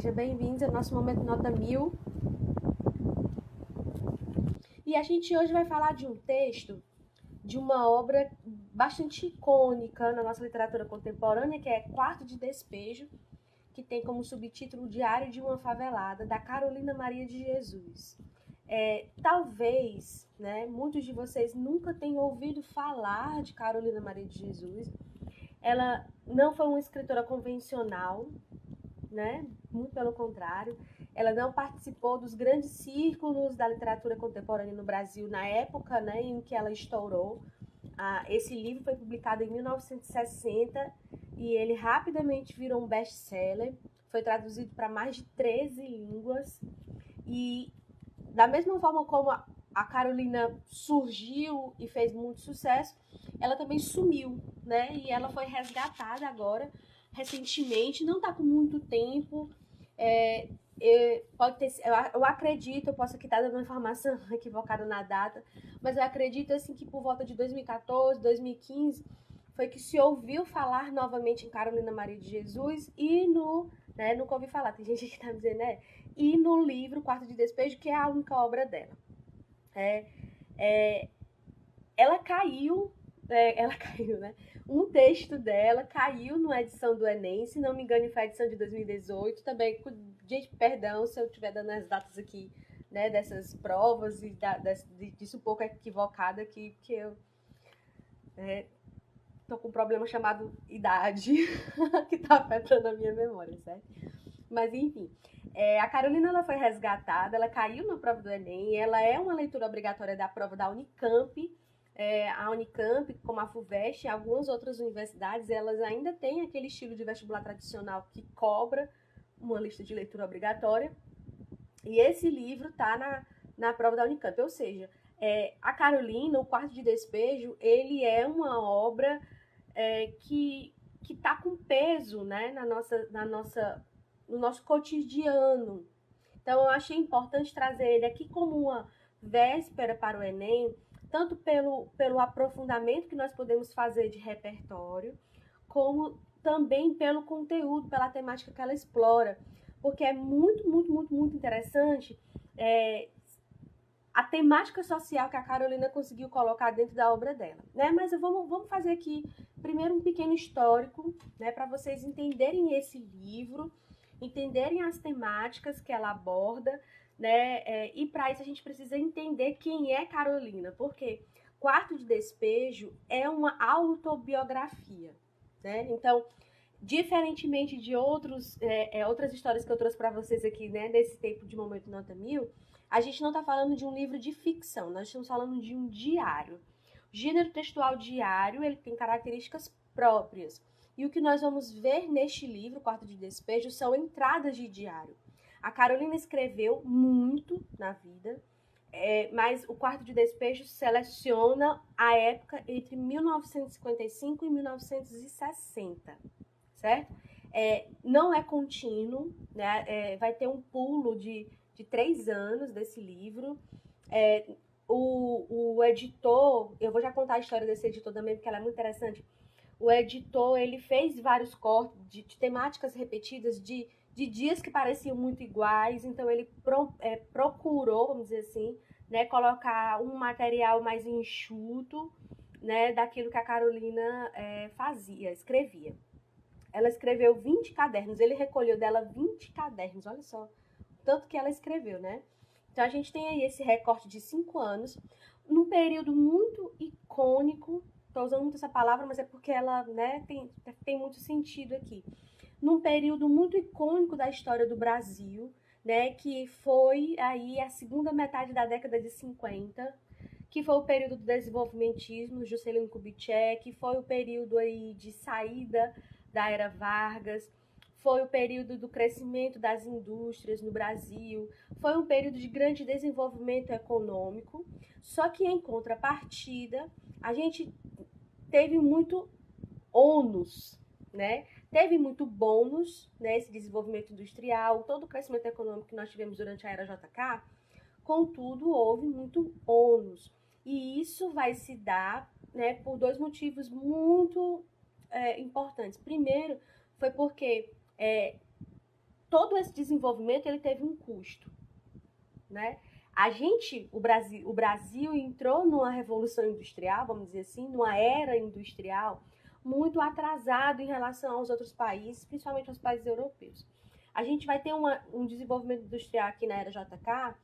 Sejam bem-vindos ao nosso Momento Nota 1000. E a gente hoje vai falar de um texto, de uma obra bastante icônica na nossa literatura contemporânea, que é Quarto de Despejo, que tem como subtítulo Diário de uma Favelada, da Carolina Maria de Jesus. Talvez, muitos de vocês nunca tenham ouvido falar de Carolina Maria de Jesus. Ela não foi uma escritora convencional, muito pelo contrário. Ela não participou dos grandes círculos da literatura contemporânea no Brasil na época, em que ela estourou. Esse livro foi publicado em 1960 e ele rapidamente virou um best-seller. Foi traduzido para mais de 13 línguas. E da mesma forma como a Carolina surgiu e fez muito sucesso, ela também sumiu, E ela foi resgatada agora, recentemente, não está com muito tempo. Pode ter, eu acredito, eu posso aqui estar dando uma informação equivocada na data, mas eu acredito assim, que por volta de 2014, 2015, foi que se ouviu falar novamente em Carolina Maria de Jesus e nunca ouvi falar, tem gente que está dizendo, e no livro Quarto de Despejo, que é a única obra dela. Ela caiu, um texto dela caiu numa edição do Enem, se não me engano foi a edição de 2018, também, gente, perdão se eu estiver dando as datas aqui, dessas provas e disso um pouco equivocada aqui, porque eu tô com um problema chamado idade, que tá afetando a minha memória, certo? Mas, enfim, a Carolina ela foi resgatada, ela caiu na prova do Enem, ela é uma leitura obrigatória da prova da Unicamp. A Unicamp, como a FUVEST e algumas outras universidades, elas ainda têm aquele estilo de vestibular tradicional que cobra uma lista de leitura obrigatória. E esse livro está na prova da Unicamp, ou seja, a Carolina, o Quarto de Despejo, ele é uma obra que está com peso, no nosso cotidiano. Então, eu achei importante trazer ele aqui como uma véspera para o Enem, tanto pelo aprofundamento que nós podemos fazer de repertório, como também pelo conteúdo, pela temática que ela explora. Porque é muito, muito, muito, muito interessante a temática social que a Carolina conseguiu colocar dentro da obra dela. Mas vamos fazer aqui, primeiro, um pequeno histórico, para vocês entenderem esse livro, entenderem as temáticas que ela aborda, e para isso a gente precisa entender quem é Carolina, porque Quarto de Despejo é uma autobiografia, Então, diferentemente de outras histórias que eu trouxe para vocês aqui, nesse tempo de Momento Nota 1000, a gente não está falando de um livro de ficção, nós estamos falando de um diário. O gênero textual diário, ele tem características próprias. E o que nós vamos ver neste livro, Quarto de Despejo, são entradas de diário. A Carolina escreveu muito na vida, mas o Quarto de Despejo seleciona a época entre 1955 e 1960, certo? Não é contínuo, vai ter um pulo de 3 anos desse livro. O editor, eu vou já contar a história desse editor também, porque ela é muito interessante. O editor, ele fez vários cortes de temáticas repetidas, de dias que pareciam muito iguais, então ele procurou, vamos dizer assim, colocar um material mais enxuto, daquilo que a Carolina escrevia. Ela escreveu 20 cadernos, ele recolheu dela 20 cadernos, olha só, tanto que ela escreveu, Então a gente tem aí esse recorte de 5 anos, num período muito icônico. Estou usando muito essa palavra, mas é porque ela tem muito sentido aqui. Num período muito icônico da história do Brasil, que foi aí a segunda metade da década de 50, que foi o período do desenvolvimentismo, Juscelino Kubitschek, que foi o período aí de saída da Era Vargas, foi o período do crescimento das indústrias no Brasil, foi um período de grande desenvolvimento econômico, só que em contrapartida, a gente teve muito ônus, Teve muito bônus, esse desenvolvimento industrial, todo o crescimento econômico que nós tivemos durante a Era JK, contudo, houve muito ônus. E isso vai se dar, por 2 motivos muito importantes. Primeiro, foi porque todo esse desenvolvimento ele teve um custo, né? O Brasil entrou numa revolução industrial, vamos dizer assim, numa era industrial muito atrasado em relação aos outros países, principalmente aos países europeus. A gente vai ter um desenvolvimento industrial aqui na era JK,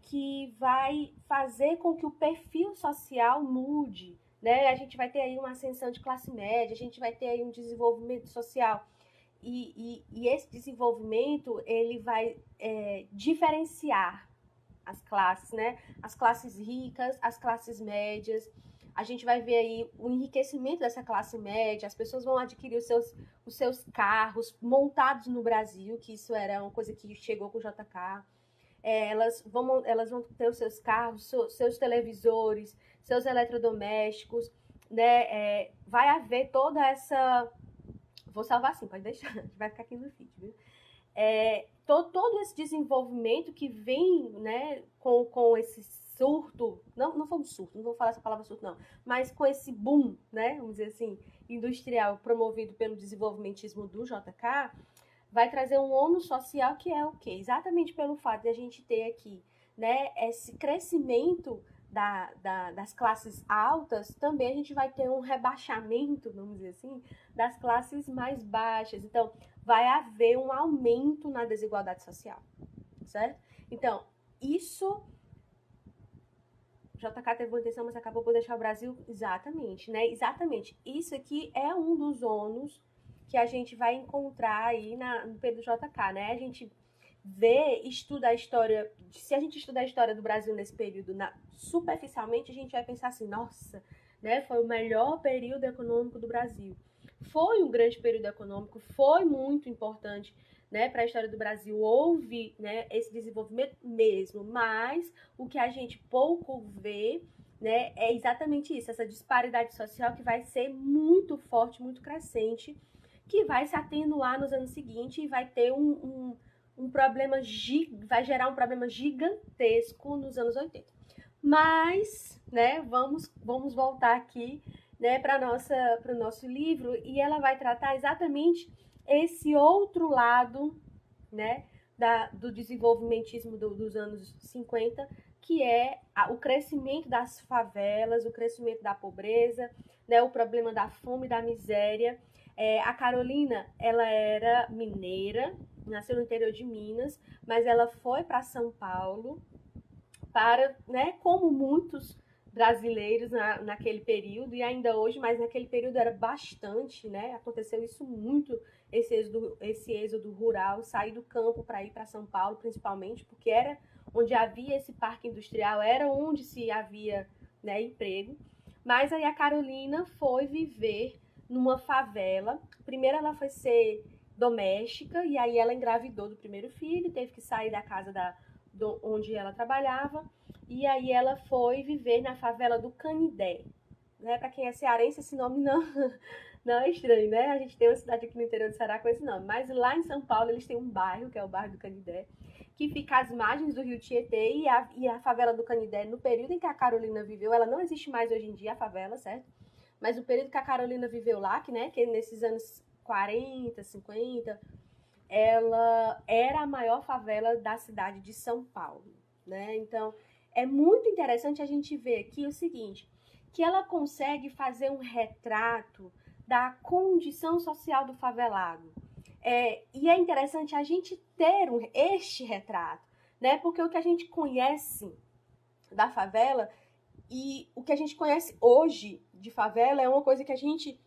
que vai fazer com que o perfil social mude, né? A gente vai ter aí uma ascensão de classe média, a gente vai ter aí um desenvolvimento social. E esse desenvolvimento, ele vai diferenciar as classes, né? As classes ricas, as classes médias. A gente vai ver aí o enriquecimento dessa classe média, as pessoas vão adquirir os seus carros montados no Brasil, que isso era uma coisa que chegou com o JK. Elas vão ter os seus carros, seus televisores, seus eletrodomésticos, né? Vai haver toda essa... Vou salvar assim, pode deixar, vai ficar aqui no feed, viu? Todo esse desenvolvimento que vem, né, com esse surto, não foi um surto, não vou falar essa palavra surto não, mas com esse boom, né, vamos dizer assim, industrial promovido pelo desenvolvimentismo do JK, vai trazer um ônus social que é o quê? Exatamente pelo fato de a gente ter aqui, né, esse crescimento das classes altas, também a gente vai ter um rebaixamento, vamos dizer assim, das classes mais baixas. Então, vai haver um aumento na desigualdade social, certo? Então, isso... JK teve uma intenção, mas acabou por deixar o Brasil... Exatamente, né? Exatamente. Isso aqui é um dos ônus que a gente vai encontrar aí no período JK, né? A gente estuda a história... Se a gente estudar a história do Brasil nesse período superficialmente, a gente vai pensar assim, nossa, né? Foi o melhor período econômico do Brasil. Foi um grande período econômico, foi muito importante, né, para a história do Brasil. Houve, né, esse desenvolvimento mesmo, mas o que a gente pouco vê, né, é exatamente isso, essa disparidade social que vai ser muito forte, muito crescente, que vai se atenuar nos anos seguintes e vai ter um problema, vai gerar um problema gigantesco nos anos 80. Mas, né, vamos voltar aqui, né, para o nosso livro, e ela vai tratar exatamente esse outro lado, né, do desenvolvimentismo dos anos 50, que é o crescimento das favelas, o crescimento da pobreza, né, o problema da fome e da miséria. A Carolina, ela era mineira, nasceu no interior de Minas, mas ela foi para São Paulo para, né, como muitos brasileiros naquele período, e ainda hoje, mas naquele período era bastante, né? Aconteceu isso muito, esse êxodo rural, sair do campo para ir para São Paulo, principalmente, porque era onde havia esse parque industrial, era onde se havia, né, emprego. Mas aí a Carolina foi viver numa favela. Primeiro ela foi ser doméstica, e aí ela engravidou do primeiro filho, teve que sair da casa onde ela trabalhava, e aí ela foi viver na favela do Canidé, né? Para quem é cearense, esse nome não é estranho, né? A gente tem uma cidade aqui no interior do Ceará com esse nome, mas lá em São Paulo eles têm um bairro, que é o bairro do Canidé, que fica às margens do rio Tietê, e a favela do Canidé, no período em que a Carolina viveu, ela não existe mais hoje em dia, a favela, certo? Mas no período que a Carolina viveu lá, que nesses anos 40, 50, ela era a maior favela da cidade de São Paulo, né? Então, é muito interessante a gente ver aqui o seguinte, que ela consegue fazer um retrato da condição social do favelado. E é interessante a gente ter este retrato, né? Porque o que a gente conhece da favela e o que a gente conhece hoje de favela é uma coisa que a gente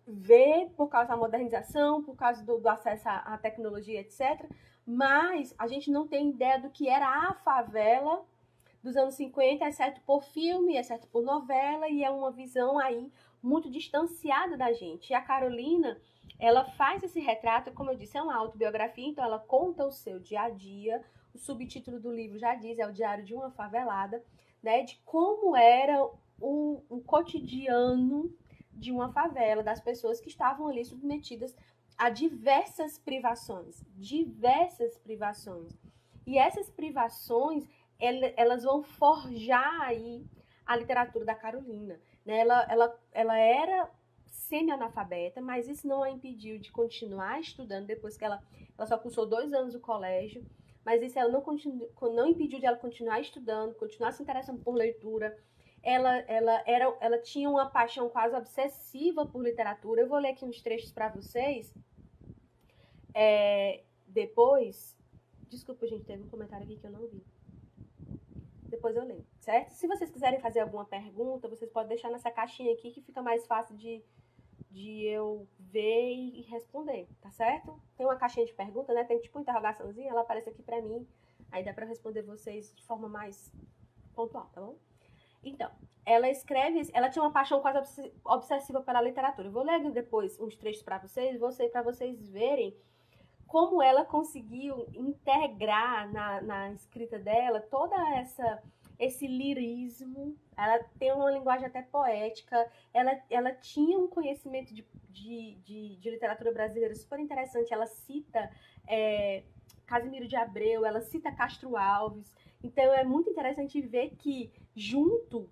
vê por causa da modernização, por causa do acesso à tecnologia, etc. Mas a gente não tem ideia do que era a favela dos anos 50, exceto por filme, exceto por novela, e é uma visão aí muito distanciada da gente. E a Carolina, ela faz esse retrato, como eu disse, é uma autobiografia, então ela conta o seu dia a dia. O subtítulo do livro já diz, é o Diário de uma Favelada, né, de como era o cotidiano de uma favela, das pessoas que estavam ali submetidas a diversas privações. E essas privações, elas vão forjar aí a literatura da Carolina, né? Ela era semi-analfabeta, mas isso não a impediu de continuar estudando depois que ela só cursou 2 anos o colégio, mas isso ela não impediu de ela continuar estudando, continuar se interessando por leitura. Ela tinha uma paixão quase obsessiva por literatura. Eu vou ler aqui uns trechos para vocês. Depois, desculpa, gente, teve um comentário aqui que eu não vi. Depois eu leio, certo? Se vocês quiserem fazer alguma pergunta, vocês podem deixar nessa caixinha aqui que fica mais fácil de eu ver e responder, tá certo? Tem uma caixinha de pergunta, né? Tem tipo uma interrogaçãozinha, ela aparece aqui pra mim, aí dá pra responder vocês de forma mais pontual, tá bom? Então, ela tinha uma paixão quase obsessiva pela literatura. Eu vou ler depois uns trechos pra vocês verem como ela conseguiu integrar na escrita dela toda esse lirismo. Ela tem uma linguagem até poética, ela tinha um conhecimento de literatura brasileira super interessante. Ela cita Casimiro de Abreu, ela cita Castro Alves. Então é muito interessante ver que junto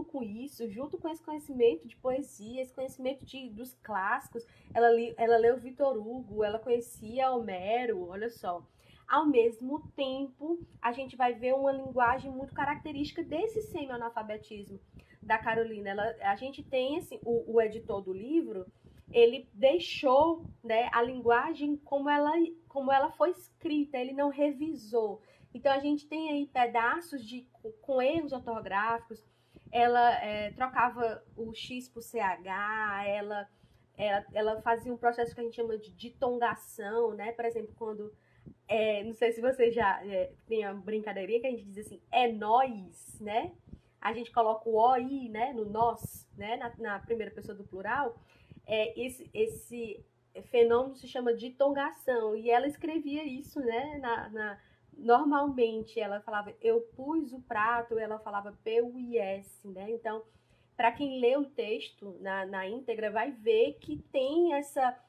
com isso, junto com esse conhecimento de poesia, esse conhecimento dos clássicos, ela leu Vitor Hugo, ela conhecia Homero, olha só. Ao mesmo tempo, a gente vai ver uma linguagem muito característica desse semi-analfabetismo da Carolina. A gente tem assim, o editor do livro, ele deixou, né, a linguagem como ela foi escrita, ele não revisou. Então a gente tem aí pedaços com erros ortográficos. Ela trocava o X por CH, ela fazia um processo que a gente chama de ditongação, né? Por exemplo, quando não sei se você já tem uma brincadeirinha que a gente diz assim, é nós, né? A gente coloca o OI, né, no nós, né, na primeira pessoa do plural. Esse fenômeno se chama ditongação, e ela escrevia isso, né, normalmente ela falava eu pus o prato, ela falava PUIS, né? Então, para quem lê o texto na íntegra, vai ver que tem essa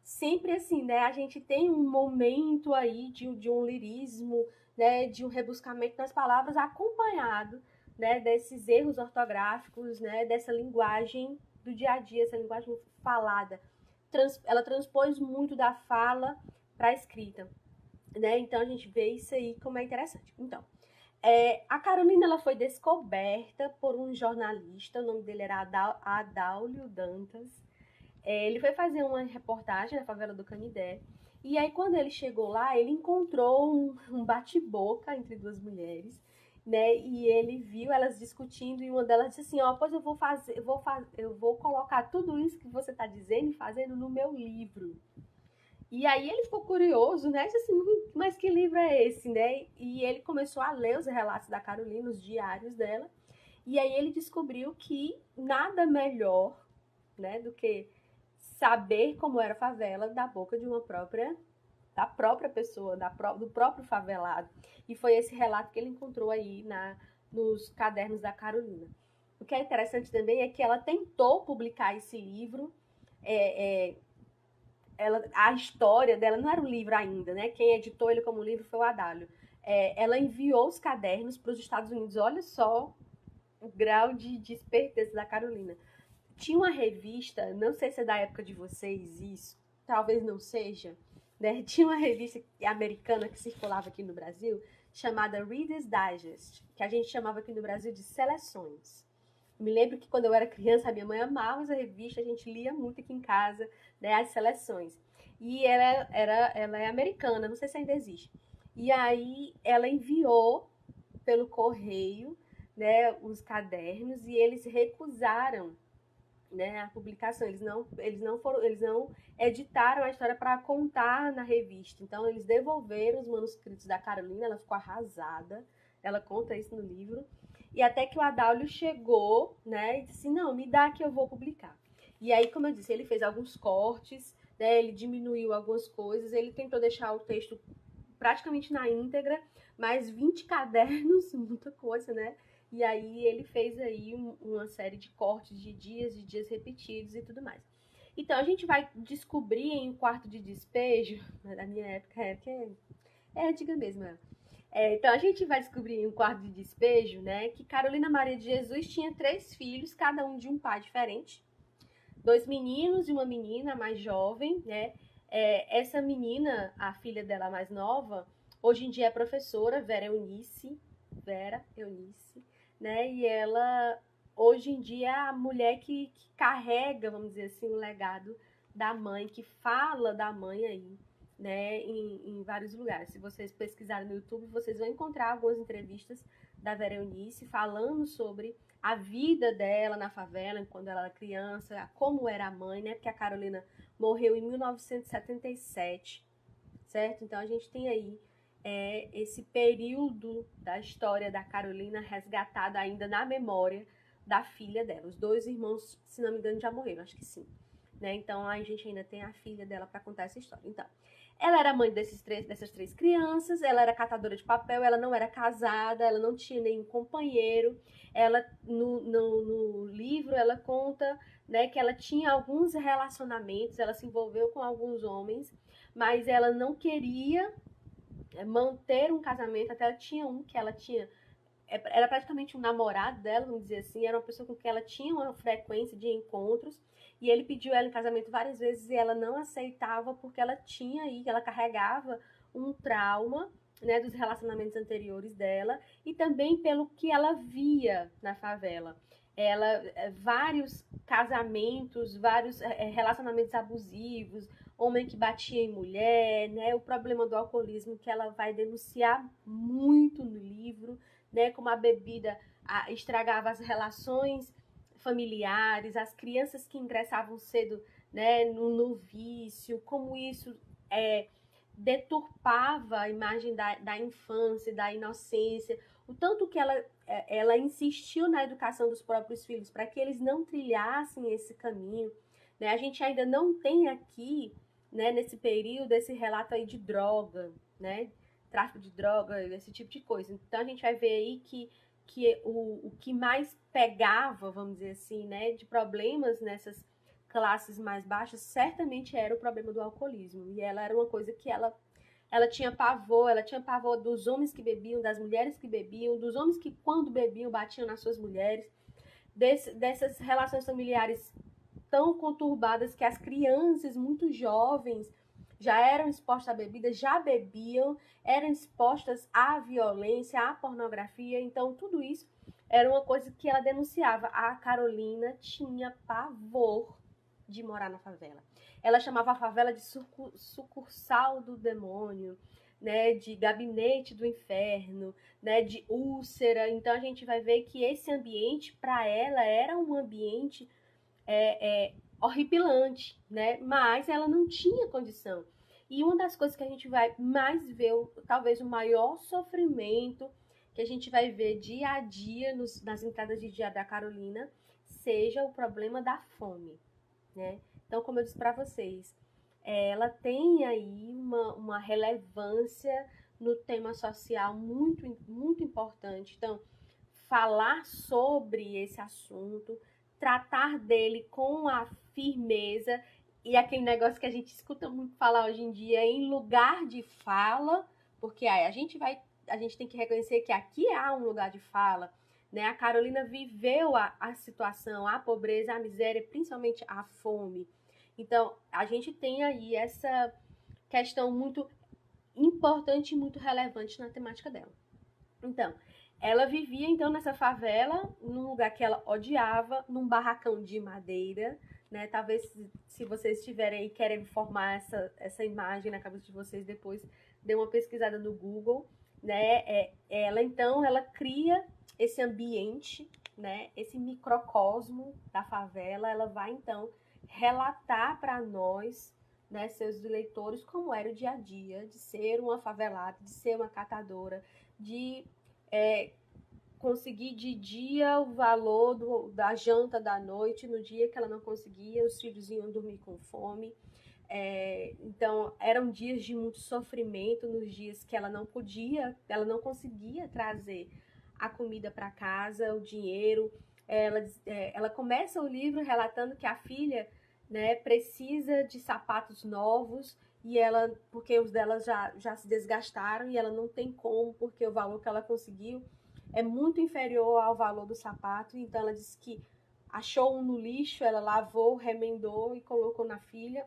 sempre assim, né? A gente tem um momento aí de um lirismo, né? De um rebuscamento das palavras acompanhado, né? Desses erros ortográficos, né? Dessa linguagem do dia a dia, essa linguagem falada. Ela transpôs muito da fala para a escrita, né? Então a gente vê isso aí como é interessante. Então, a Carolina ela foi descoberta por um jornalista, o nome dele era Adaulio Dantas. Ele foi fazer uma reportagem na favela do Canidé. E aí, quando ele chegou lá, ele encontrou um bate-boca entre duas mulheres, né? E ele viu elas discutindo, e uma delas disse assim, ó, pois eu vou colocar tudo isso que você está dizendo e fazendo no meu livro. E aí ele ficou curioso, né? Disse assim, mas que livro é esse, né? E ele começou a ler os relatos da Carolina, os diários dela. E aí ele descobriu que nada melhor, né, do que saber como era a favela da boca de da própria pessoa, do próprio favelado. E foi esse relato que ele encontrou aí nos cadernos da Carolina. O que é interessante também é que ela tentou publicar esse livro, a história dela não era um livro ainda, né? Quem editou ele como livro foi o Adálio. Ela enviou os cadernos para os Estados Unidos. Olha só o grau de esperteza da Carolina. Tinha uma revista, não sei se é da época de vocês isso, talvez não seja, né? Tinha uma revista americana que circulava aqui no Brasil, chamada Reader's Digest, que a gente chamava aqui no Brasil de Seleções. Me lembro que quando eu era criança, a minha mãe amava essa revista, a gente lia muito aqui em casa, né, as seleções. E ela é americana, não sei se ainda existe. E aí ela enviou pelo correio, né, os cadernos, e eles recusaram, né, a publicação. Eles não editaram a história para contar na revista. Então eles devolveram os manuscritos da Carolina, ela ficou arrasada. Ela conta isso no livro. E até que o Adaulio chegou, né, e disse, não, me dá que eu vou publicar. E aí, como eu disse, ele fez alguns cortes, né, ele diminuiu algumas coisas, ele tentou deixar o texto praticamente na íntegra, mas 20 cadernos, muita coisa, né? E aí ele fez aí uma série de cortes de dias repetidos e tudo mais. Então a gente vai descobrir em um quarto de despejo, na minha época, antiga mesmo, então a gente vai descobrir em um quarto de despejo, né, que Carolina Maria de Jesus tinha 3 filhos, cada um de um pai diferente, 2 meninos e uma menina mais jovem, né? Essa menina, a filha dela mais nova, hoje em dia é professora, Vera Eunice, né? E ela, hoje em dia, é a mulher que carrega, vamos dizer assim, o legado da mãe, que fala da mãe aí, né? Em vários lugares. Se vocês pesquisarem no YouTube, vocês vão encontrar algumas entrevistas da Vera Eunice falando sobre a vida dela na favela, quando ela era criança, como era a mãe, né? Porque a Carolina morreu em 1977, certo? Então a gente tem aí esse período da história da Carolina resgatado ainda na memória da filha dela. Os 2 irmãos, se não me engano, já morreram, acho que sim. Né? Então a gente ainda tem a filha dela para contar essa história. Então, ela era mãe dessas 3 crianças, ela era catadora de papel, ela não era casada, ela não tinha nenhum companheiro. Ela, no livro, ela conta, né, que ela tinha alguns relacionamentos, ela se envolveu com alguns homens, mas ela não queria manter um casamento. Até ela tinha um que ela tinha, era praticamente um namorado dela, vamos dizer assim, era uma pessoa com quem ela tinha uma frequência de encontros, e ele pediu ela em casamento várias vezes e ela não aceitava porque ela tinha aí, ela carregava um trauma, né, dos relacionamentos anteriores dela e também pelo que ela via na favela. Ela, vários casamentos, vários relacionamentos abusivos, homem que batia em mulher, né, o problema do alcoolismo que ela vai denunciar muito no livro, né, como a bebida estragava as relações familiares, as crianças que ingressavam cedo, né, no vício, como isso deturpava a imagem da infância, da inocência, o tanto que ela insistiu na educação dos próprios filhos para que eles não trilhassem esse caminho. Né? A gente ainda não tem aqui, né, nesse período, esse relato aí de droga, né? Tráfico de droga, esse tipo de coisa. Então a gente vai ver aí que o que mais pegava, vamos dizer assim, né, de problemas nessas classes mais baixas, certamente era o problema do alcoolismo. E ela era uma coisa que ela tinha pavor dos homens que bebiam, das mulheres que bebiam, dos homens que quando bebiam batiam nas suas mulheres, dessas relações familiares tão conturbadas que as crianças muito jovens já eram expostas à bebida, já bebiam, eram expostas à violência, à pornografia. Então, tudo isso era uma coisa que ela denunciava. A Carolina tinha pavor de morar na favela. Ela chamava a favela de sucursal do demônio, né, de gabinete do inferno, né, de úlcera. Então a gente vai ver que esse ambiente para ela era um ambiente horripilante, né? Mas ela não tinha condição. E uma das coisas que a gente vai mais ver, talvez o maior sofrimento que a gente vai ver dia a dia nas entradas de dia da Carolina, seja o problema da fome, né? Então, como eu disse para vocês, ela tem aí uma relevância no tema social muito, muito importante. Então, falar sobre esse assunto, tratar dele com a firmeza e aquele negócio que a gente escuta muito falar hoje em dia, em lugar de fala, porque aí a gente tem que reconhecer que aqui há um lugar de fala, né? A Carolina viveu a situação, a pobreza, a miséria, principalmente a fome. Então, a gente tem aí essa questão muito importante e muito relevante na temática dela. Então, ela vivia então nessa favela, num lugar que ela odiava, num barracão de madeira, né? Talvez se vocês estiverem aí querem formar essa imagem na cabeça de vocês depois, dê uma pesquisada no Google, né? Ela cria esse ambiente, né? Esse microcosmo da favela. Ela vai então relatar para nós, né, seus leitores, como era o dia a dia de ser uma favelada, de ser uma catadora, de conseguir de dia o valor da janta da noite, no dia que ela não conseguia, os filhos iam dormir com fome. Então, eram dias de muito sofrimento, nos dias que ela não conseguia trazer a comida para casa, o dinheiro. Ela começa o livro relatando que a filha, né, precisa de sapatos novos, e porque os dela já se desgastaram e ela não tem como, porque o valor que ela conseguiu é muito inferior ao valor do sapato. Então ela diz que achou um no lixo, ela lavou, remendou e colocou na filha.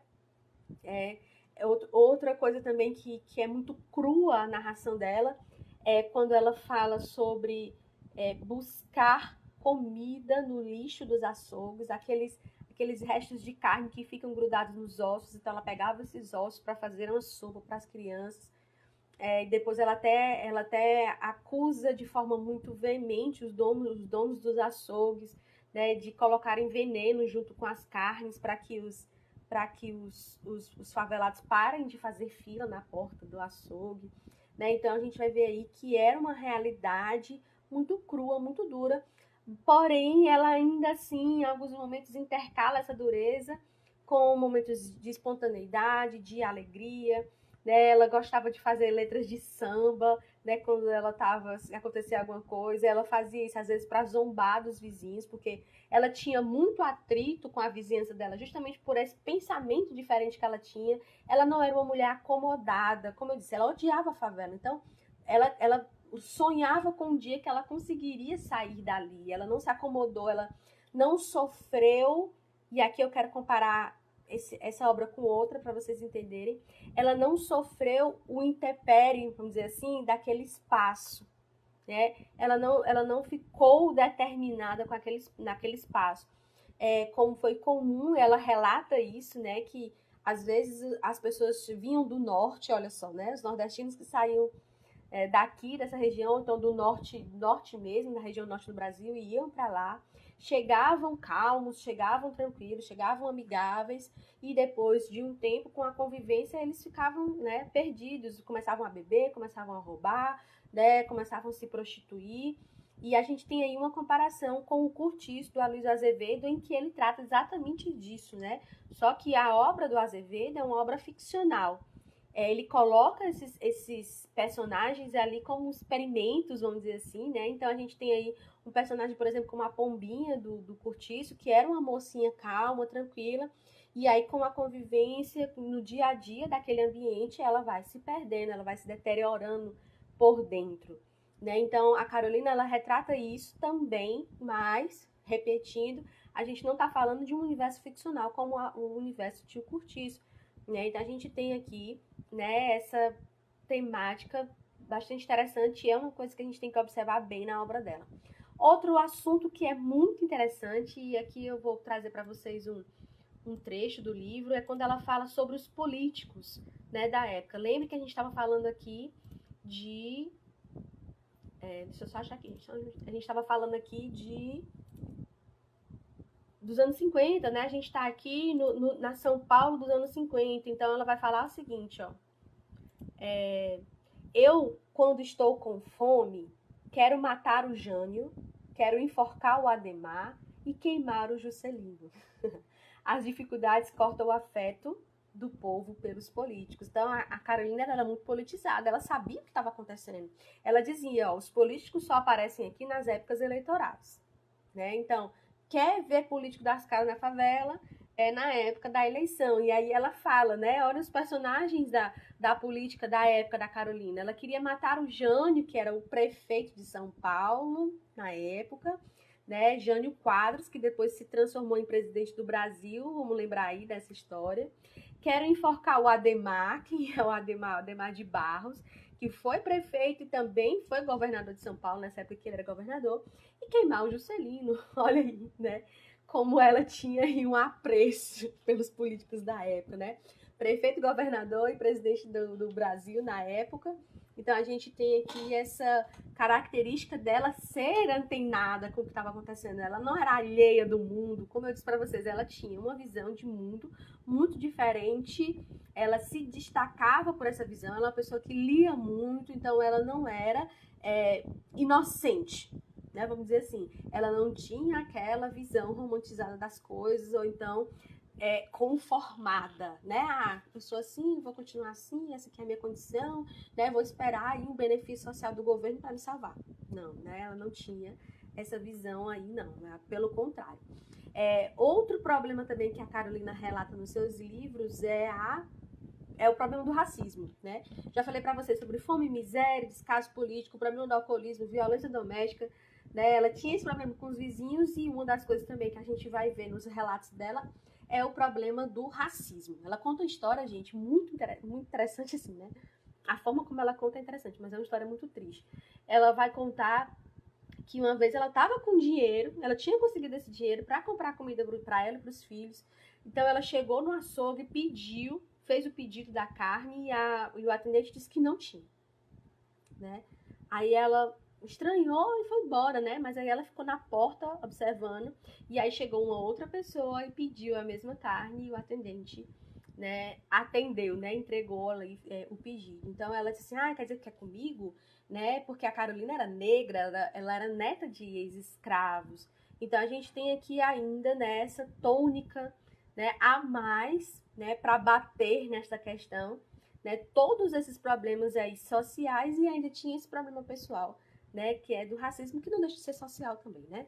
Outra coisa também que é muito crua a narração dela é quando ela fala sobre buscar comida no lixo dos açougues, aqueles restos de carne que ficam grudados nos ossos. Então ela pegava esses ossos para fazer uma sopa para as crianças. E depois ela até acusa de forma muito veemente os donos dos açougues, né, de colocarem veneno junto com as carnes para que os favelados parem de fazer fila na porta do açougue. Né? Então a gente vai ver aí que era uma realidade muito crua, muito dura, porém ela ainda assim, em alguns momentos, intercala essa dureza com momentos de espontaneidade, de alegria. Né? Ela gostava de fazer letras de samba, né? Quando ela tava, se acontecia alguma coisa, ela fazia isso às vezes para zombar dos vizinhos, porque ela tinha muito atrito com a vizinhança dela, justamente por esse pensamento diferente que ela tinha. Ela não era uma mulher acomodada, como eu disse, ela odiava a favela. Então, ela sonhava com um dia que ela conseguiria sair dali. Ela não se acomodou, ela não sofreu. E aqui eu quero comparar essa obra com outra para vocês entenderem. Ela não sofreu o intempério, vamos dizer assim, daquele espaço. Né? Ela não ficou determinada naquele espaço. Como foi comum, ela relata isso, né, que às vezes as pessoas vinham do norte, olha só, né, os nordestinos que saíam daqui, dessa região, então do norte mesmo, da região norte do Brasil, e iam para lá, chegavam calmos, chegavam tranquilos, chegavam amigáveis, e depois de um tempo, com a convivência, eles ficavam, né, perdidos, começavam a beber, começavam a roubar, né, começavam a se prostituir. E a gente tem aí uma comparação com o Curtiço, do Aloysio Azevedo, em que ele trata exatamente disso, né? Só que a obra do Azevedo é uma obra ficcional. Ele coloca esses personagens ali como experimentos, vamos dizer assim, né? Então a gente tem aí um personagem, por exemplo, como a Pombinha do Curtiço, que era uma mocinha calma, tranquila, e aí com a convivência no dia a dia daquele ambiente, ela vai se perdendo, ela vai se deteriorando por dentro. Né? Então, a Carolina, ela retrata isso também, mas, repetindo, a gente não está falando de um universo ficcional como o universo de Curtiço. Né? Então, a gente tem aqui, né, essa temática bastante interessante e é uma coisa que a gente tem que observar bem na obra dela. Outro assunto que é muito interessante, e aqui eu vou trazer para vocês um trecho do livro, é quando ela fala sobre os políticos, né, da época. Lembra que a gente estava falando aqui de... deixa eu só achar aqui. A gente estava falando aqui dos anos 50, né? A gente está aqui na São Paulo dos anos 50. Então, ela vai falar o seguinte, ó. Eu, quando estou com fome, quero matar o Jânio, quero enforcar o Adhemar e queimar o Juscelino. As dificuldades cortam o afeto do povo pelos políticos. Então, a Carolina era muito politizada, ela sabia o que estava acontecendo. Ela dizia, ó, os políticos só aparecem aqui nas épocas eleitorais. Né? Então, quer ver político das caras na favela, na época da eleição. E aí ela fala, né? Olha os personagens da política da época da Carolina. Ela queria matar o Jânio, que era o prefeito de São Paulo na época, né? Jânio Quadros, que depois se transformou em presidente do Brasil, vamos lembrar aí dessa história. Quero enforcar o Adhemar, que é o Adhemar de Barros, que foi prefeito e também foi governador de São Paulo, nessa época que ele era governador, e queimar o Juscelino, olha aí, né? Como ela tinha aí um apreço pelos políticos da época, né? Prefeito, governador e presidente do Brasil na época. Então a gente tem aqui essa característica dela ser antenada com o que estava acontecendo. Ela não era alheia do mundo, como eu disse para vocês, ela tinha uma visão de mundo muito diferente. Ela se destacava por essa visão, ela é uma pessoa que lia muito, então ela não era inocente, né? Vamos dizer assim, ela não tinha aquela visão romantizada das coisas, ou então conformada, né? Ah, eu sou assim, vou continuar assim, essa aqui é a minha condição, né? Vou esperar aí um benefício social do governo para me salvar. Não, né? Ela não tinha essa visão aí, não, né? Pelo contrário. Outro problema também que a Carolina relata nos seus livros é o problema do racismo, né? Já falei para vocês sobre fome, miséria, descaso político, problema do alcoolismo, violência doméstica, né? Ela tinha esse problema com os vizinhos e uma das coisas também que a gente vai ver nos relatos dela é o problema do racismo. Ela conta uma história, gente, muito interessante assim, né? A forma como ela conta é interessante, mas é uma história muito triste. Ela vai contar que uma vez ela estava com dinheiro, ela tinha conseguido esse dinheiro para comprar comida para ela e para os filhos. Então ela chegou no açougue, pediu, fez o pedido da carne e o atendente disse que não tinha, né? Aí ela estranhou e foi embora, né? Mas aí ela ficou na porta observando e aí chegou uma outra pessoa e pediu a mesma carne e o atendente, né, atendeu, né, entregou ali o pedido. Então ela disse assim, quer dizer que é comigo, né, porque a Carolina era negra, ela era neta de ex-escravos. Então a gente tem aqui ainda nessa tônica, né, a mais, né, para bater nessa questão, né, todos esses problemas aí sociais e ainda tinha esse problema pessoal, né, que é do racismo, que não deixa de ser social também, né.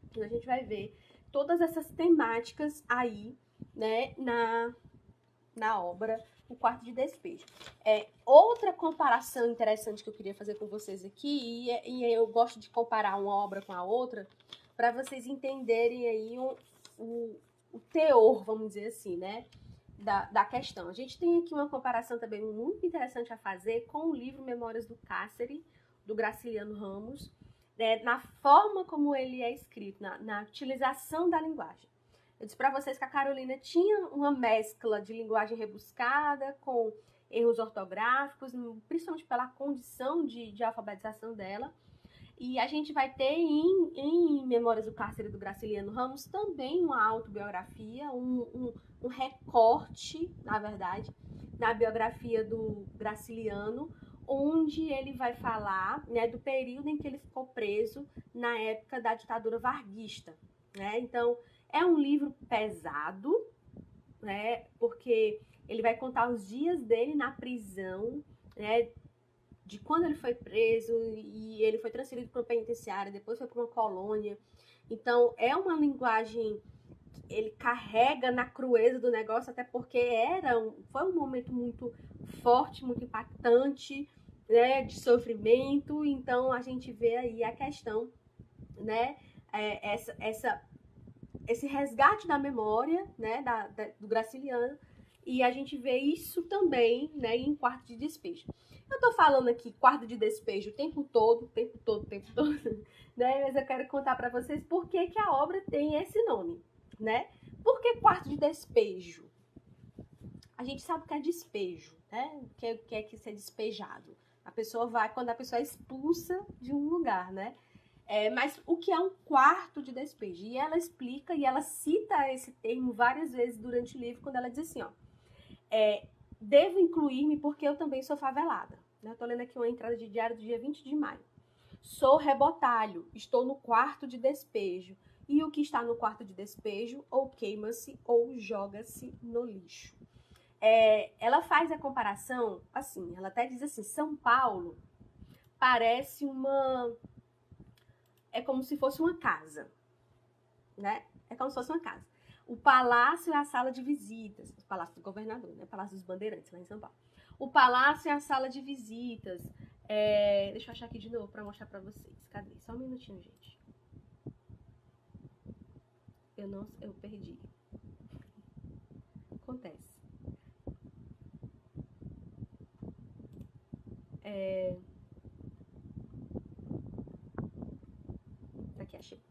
Então a gente vai ver todas essas temáticas aí, né, na obra O Quarto de Despejo. Outra comparação interessante que eu queria fazer com vocês aqui, e eu gosto de comparar uma obra com a outra, para vocês entenderem aí o teor, vamos dizer assim, né, da questão. A gente tem aqui uma comparação também muito interessante a fazer com o livro Memórias do Cárcere, do Graciliano Ramos, né, na forma como ele é escrito, na utilização da linguagem. Eu disse para vocês que a Carolina tinha uma mescla de linguagem rebuscada, com erros ortográficos, principalmente pela condição de alfabetização dela. E a gente vai ter em Memórias do Cárcere do Graciliano Ramos também uma autobiografia, um recorte, na verdade, na biografia do Graciliano, onde ele vai falar, né, do período em que ele ficou preso na época da ditadura varguista, né? Então, é um livro pesado, né, porque ele vai contar os dias dele na prisão, né, de quando ele foi preso e ele foi transferido para uma penitenciária, depois foi para uma colônia. Então, é uma linguagem que ele carrega na crueza do negócio, até porque foi um momento muito forte, muito impactante, né, de sofrimento. Então, a gente vê aí a questão, né, esse resgate da memória, né, do Graciliano, e a gente vê isso também, né, em Quarto de Despejo. Eu tô falando aqui Quarto de Despejo o tempo todo, né, mas eu quero contar para vocês por que a obra tem esse nome, né? Por que Quarto de Despejo? A gente sabe que é despejo, né? Que é ser despejado. A pessoa vai quando a pessoa é expulsa de um lugar, né? Mas o que é um quarto de despejo? E ela explica, e ela cita esse termo várias vezes durante o livro, quando ela diz assim, ó, devo incluir-me porque eu também sou favelada. Eu tô lendo aqui uma entrada de diário do dia 20 de maio. Sou rebotalho, estou no quarto de despejo. E o que está no quarto de despejo ou queima-se ou joga-se no lixo. Ela faz a comparação, assim, ela até diz assim, São Paulo parece é como se fosse uma casa, né? É como se fosse uma casa. O palácio é a sala de visitas, o palácio do governador, né? Palácio dos Bandeirantes, lá em São Paulo. O palácio é a sala de visitas. Deixa eu achar aqui de novo para mostrar para vocês. Cadê? Só um minutinho, gente. Eu perdi. Acontece. Aqui, achei.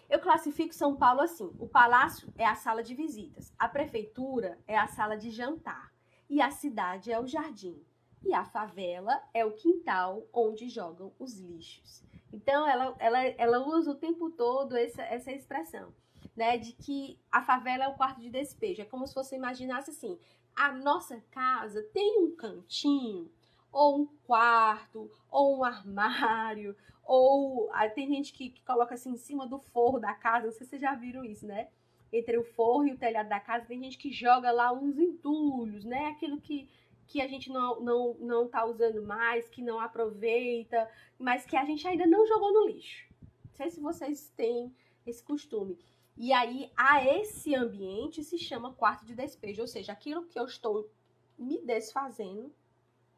Eu classifico São Paulo assim, o palácio é a sala de visitas, a prefeitura é a sala de jantar, e a cidade é o jardim, e a favela é o quintal onde jogam os lixos. Então, ela usa o tempo todo essa expressão, né, de que a favela é o quarto de despejo. É como se você imaginasse assim, a nossa casa tem um cantinho, ou um quarto, ou um armário, ou tem gente que coloca assim em cima do forro da casa, não sei se vocês já viram isso, né? Entre o forro e o telhado da casa, tem gente que joga lá uns entulhos, né? Aquilo que a gente não tá usando mais, que não aproveita, mas que a gente ainda não jogou no lixo. Não sei se vocês têm esse costume. E aí, a esse ambiente se chama quarto de despejo, ou seja, aquilo que eu estou me desfazendo,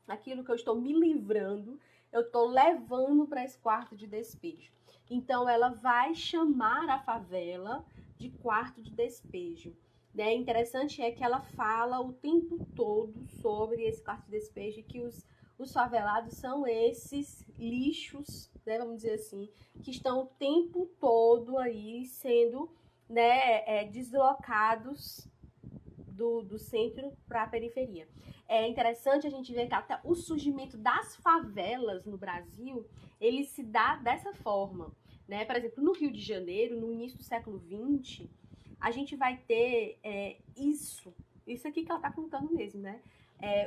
aquilo que eu estou me livrando, eu estou levando para esse quarto de despejo. Então, ela vai chamar a favela de quarto de despejo. Né? Interessante é que ela fala o tempo todo sobre esse quarto de despejo, que os favelados são esses lixos, né, vamos dizer assim, que estão o tempo todo aí sendo, né, deslocados do centro para a periferia. É interessante a gente ver que até o surgimento das favelas no Brasil, ele se dá dessa forma. Né? Por exemplo, no Rio de Janeiro, no início do século XX, a gente vai ter isso aqui que ela está contando mesmo, né?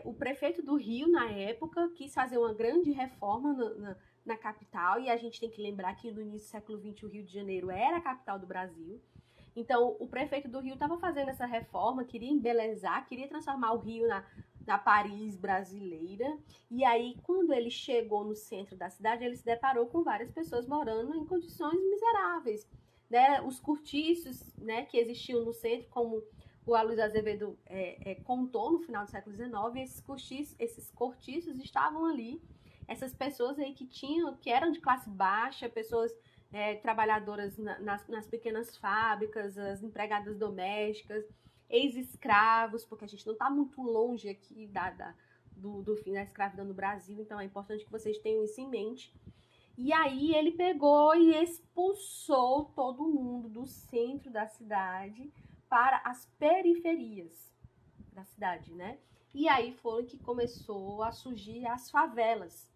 O prefeito do Rio, na época, quis fazer uma grande reforma na capital, e a gente tem que lembrar que no início do século XX o Rio de Janeiro era a capital do Brasil. Então, o prefeito do Rio estava fazendo essa reforma, queria embelezar, queria transformar o Rio na Paris brasileira. E aí, quando ele chegou no centro da cidade, ele se deparou com várias pessoas morando em condições miseráveis. Né? Os cortiços, né, que existiam no centro, como o Aloysio Azevedo contou no final do século XIX, esses cortiços estavam ali. Essas pessoas aí que eram de classe baixa, pessoas trabalhadoras nas pequenas fábricas, as empregadas domésticas, ex-escravos, porque a gente não está muito longe aqui do fim da escravidão no Brasil, então é importante que vocês tenham isso em mente. E aí ele pegou e expulsou todo mundo do centro da cidade para as periferias da cidade, né? E aí foi que começou a surgir as favelas.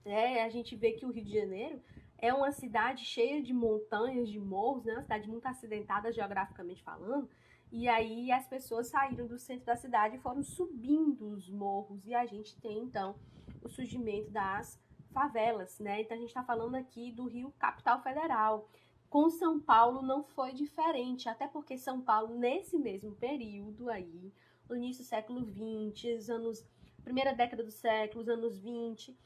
A gente vê que o Rio de Janeiro é uma cidade cheia de montanhas, de morros, né? Uma cidade muito acidentada geograficamente falando. E aí as pessoas saíram do centro da cidade e foram subindo os morros. E a gente tem, então, o surgimento das favelas, né? Então a gente está falando aqui do Rio, capital federal. Com São Paulo não foi diferente, até porque São Paulo, nesse mesmo período aí, no início do século XX, primeira década do século, os anos 20,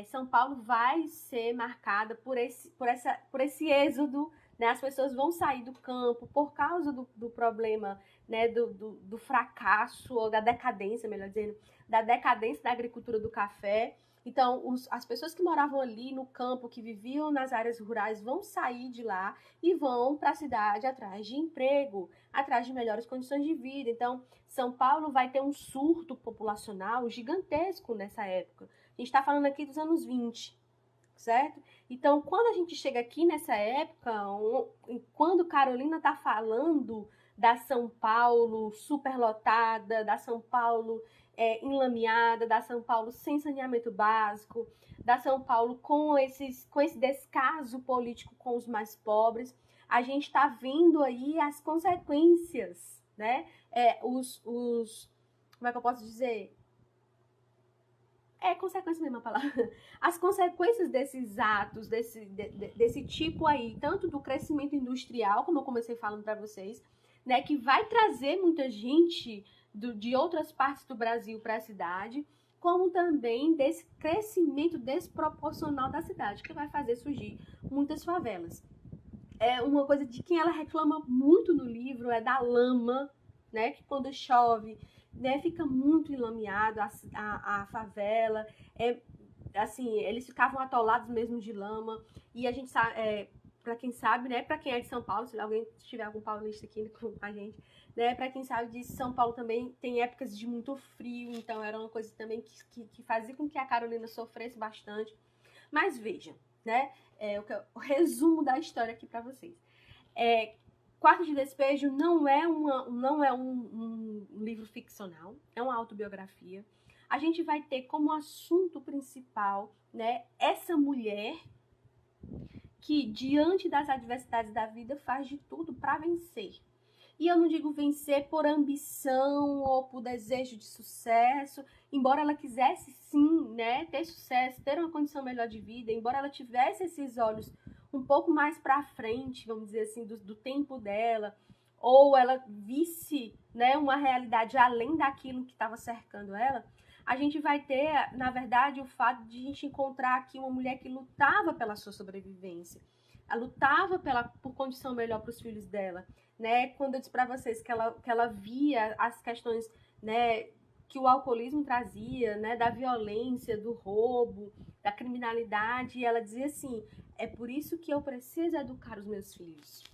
São Paulo vai ser marcada por esse êxodo, né? As pessoas vão sair do campo por causa do problema, né? do fracasso, ou da decadência, melhor dizendo, da decadência da agricultura do café. Então, as pessoas que moravam ali no campo, que viviam nas áreas rurais, vão sair de lá e vão para a cidade atrás de emprego, atrás de melhores condições de vida. Então, São Paulo vai ter um surto populacional gigantesco nessa época. A gente está falando aqui dos anos 20, certo? Então, quando a gente chega aqui nessa época, quando Carolina está falando da São Paulo superlotada, da São Paulo enlameada, da São Paulo sem saneamento básico, da São Paulo com esse descaso político com os mais pobres, a gente está vendo aí as consequências, né? Como é que eu posso dizer? Consequência mesmo a palavra. As consequências desses atos, desse tipo aí, tanto do crescimento industrial, como eu comecei falando para vocês, né, que vai trazer muita gente de outras partes do Brasil para a cidade, como também desse crescimento desproporcional da cidade, que vai fazer surgir muitas favelas. Uma coisa de quem ela reclama muito no livro é da lama, né, que quando chove, né, fica muito enlameado a favela, assim, eles ficavam atolados mesmo de lama, e a gente sabe, para quem sabe, né, para quem é de São Paulo, se alguém tiver algum paulista aqui com a gente, né, para quem sabe disso, São Paulo também tem épocas de muito frio, então era uma coisa também que fazia com que a Carolina sofresse bastante. Mas vejam, né, o resumo da história aqui para vocês. Quarto de Despejo não é um livro ficcional, é uma autobiografia. A gente vai ter como assunto principal, né, essa mulher que, diante das adversidades da vida, faz de tudo para vencer. E eu não digo vencer por ambição ou por desejo de sucesso, embora ela quisesse sim, né, ter sucesso, ter uma condição melhor de vida, embora ela tivesse esses olhos um pouco mais para frente, vamos dizer assim, do tempo dela, ou ela visse, né, uma realidade além daquilo que estava cercando ela, a gente vai ter, na verdade, o fato de a gente encontrar aqui uma mulher que lutava pela sua sobrevivência. Ela lutava por condição melhor para os filhos dela, né? Quando eu disse para vocês que ela via as questões, né, que o alcoolismo trazia, né, da violência, do roubo, da criminalidade, e ela dizia assim: é por isso que eu preciso educar os meus filhos.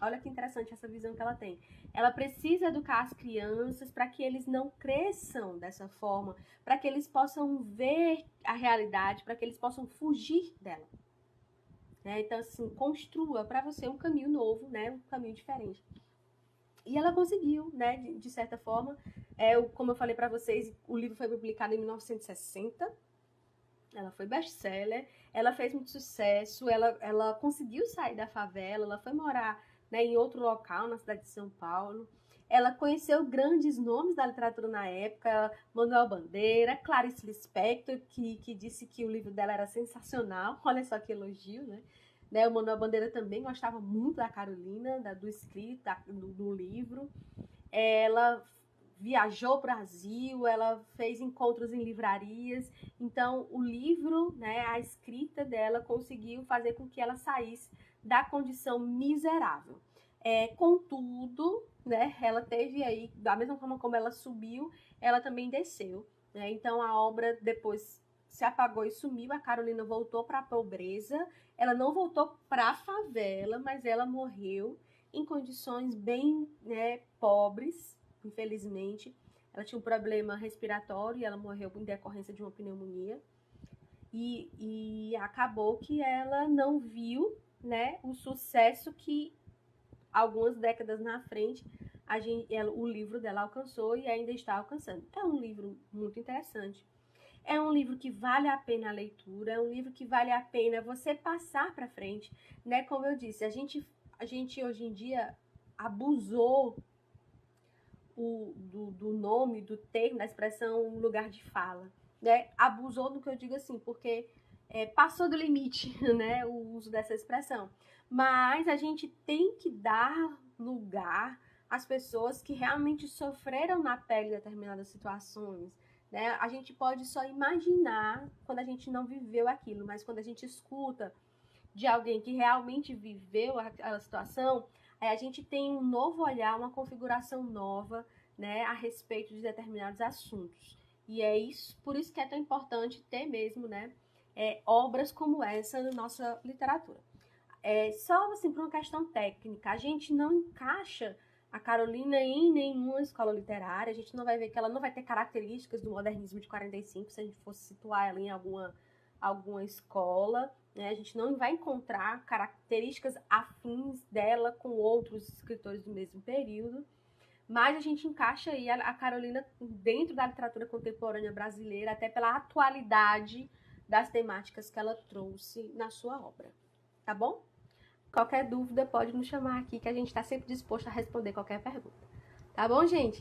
Olha que interessante essa visão que ela tem. Ela precisa educar as crianças para que eles não cresçam dessa forma, para que eles possam ver a realidade, para que eles possam fugir dela. Então, assim, construa para você um caminho novo, né, um caminho diferente. E ela conseguiu, né, de certa forma. Como eu falei para vocês, o livro foi publicado em 1960. Ela foi best-seller, ela fez muito sucesso, ela conseguiu sair da favela, ela foi morar, né, em outro local, na cidade de São Paulo. Ela conheceu grandes nomes da literatura na época, Manuel Bandeira, Clarice Lispector, que disse que o livro dela era sensacional. Olha só que elogio, né? O Manuel Bandeira também gostava muito da Carolina, do escrito, do livro. Ela viajou o Brasil, ela fez encontros em livrarias. Então, o livro, né, a escrita dela conseguiu fazer com que ela saísse da condição miserável. Contudo, né, ela teve aí, da mesma forma como ela subiu, ela também desceu. Né? Então, a obra depois se apagou e sumiu. A Carolina voltou para a pobreza. Ela não voltou para a favela, mas ela morreu em condições bem, né, pobres, infelizmente. Ela tinha um problema respiratório e ela morreu em decorrência de uma pneumonia. E acabou que ela não viu, né, o sucesso que algumas décadas na frente o livro dela alcançou e ainda está alcançando. É um livro muito interessante. É um livro que vale a pena a leitura, é um livro que vale a pena você passar para frente, né? Como eu disse, a gente hoje em dia abusou do nome, do termo, da expressão lugar de fala, né? Abusou do que eu digo assim, porque passou do limite, né? O uso dessa expressão. Mas a gente tem que dar lugar às pessoas que realmente sofreram na pele determinadas situações, né? A gente pode só imaginar quando a gente não viveu aquilo, mas quando a gente escuta de alguém que realmente viveu aquela situação, a gente tem um novo olhar, uma configuração nova, né, a respeito de determinados assuntos. E é isso, por isso que é tão importante ter mesmo, né, obras como essa na nossa literatura. Só assim, por uma questão técnica, a gente não encaixa a Carolina em nenhuma escola literária, a gente não vai ver que ela não vai ter características do modernismo de 45, se a gente fosse situar ela em alguma escola, né? A gente não vai encontrar características afins dela com outros escritores do mesmo período, mas a gente encaixa aí a Carolina dentro da literatura contemporânea brasileira, até pela atualidade das temáticas que ela trouxe na sua obra, tá bom? Qualquer dúvida pode nos chamar aqui, que a gente está sempre disposto a responder qualquer pergunta. Tá bom, gente?